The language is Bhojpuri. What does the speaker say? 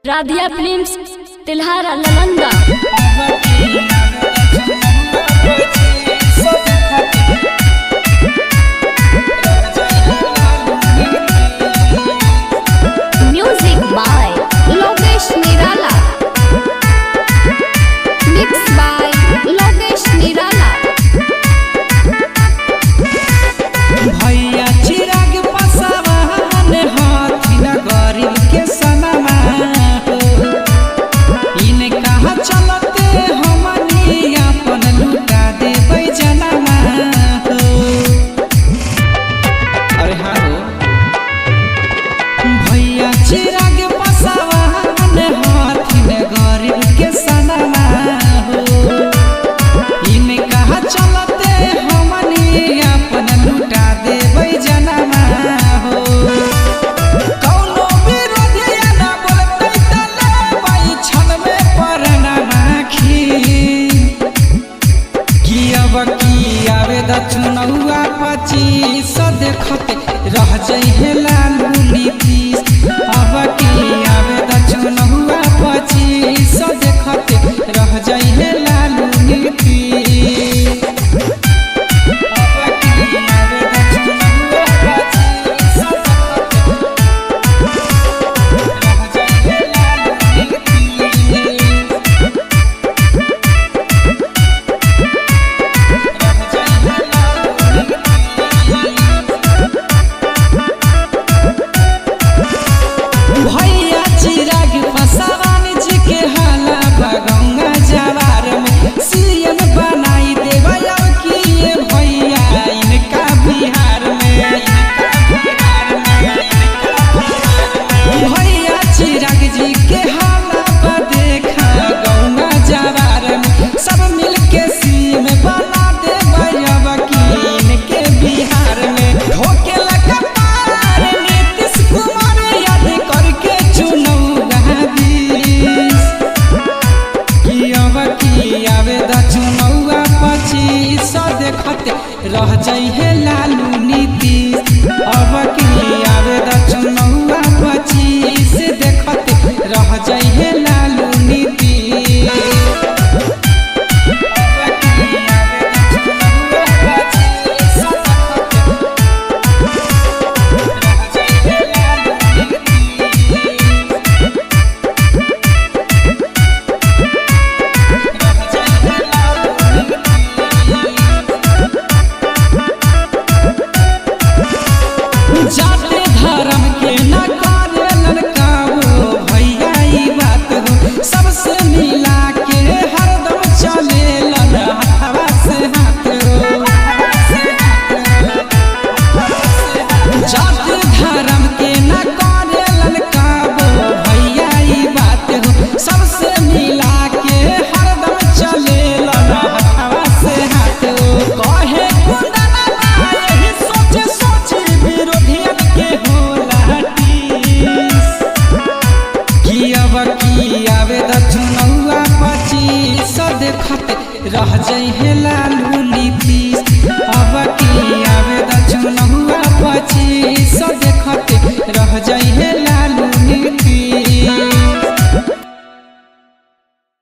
Radhiya films Tilhara Nalanda. Music by Lokesh Nirala, mix by Lokesh निराला। भैया चिराग पसावान हाथी न गरीब के सनमा हो, इने कहा चलते हमनी अपन लुटा देबै जनमा हो। अरे हाँ हो भैया चिराग पसावान हाथी न गरीब के सनमा हो, इने कहा चलते हमनी अपन लुटा देबै जनमा हो। कौनो विरोधिया ना बोलतै त लेबै छन में परनमा खी कि अब की आवे द चुनौआ 25 देखते रह जइहे लालू नीतीश। अब की आवे द चुनौआ 25 देखते रह जइहे लालू नीतीश। भैया चिराग पसावान जी के हाला बगौंगा जवार में सीएम बनाई देबै अब की ये भैया इनका बिहार में। भैया चिराग जी के हाला पर देखा गौंगा जवार में सब मिल के सीएम बना देबै अब की इनके बिहार में। होके लगा पार नीतीश कुमार याद करके चुनौआ 20 कि अब की आवे द चुनौआ 25 देखते रह जइहे लालू नीतीश। अब की आवे द चुनौआ 25 देखते रह जइहे लालू नीतीश। अब की आवे द चुनौआ 25 रह जइहे लालू जाते धर्म के न करेलन काबू भैया ई बात हो, सबसे मिला के हरदम चलेलन हवा से हाथ हो। जाते धर्म के न करेलन काबू भैया ई बात हो, सबसे मिला के हरदम चलेलन हवा से हाथ हो। कहे कुंदना यही सोचे सोचे विरोधियन के होला टीस कि अब की आवे द चुनौआ 25 देखते रह जइहे लालू नीतीश। अब की आवे द चुनौआ 25 देखते रह जइहे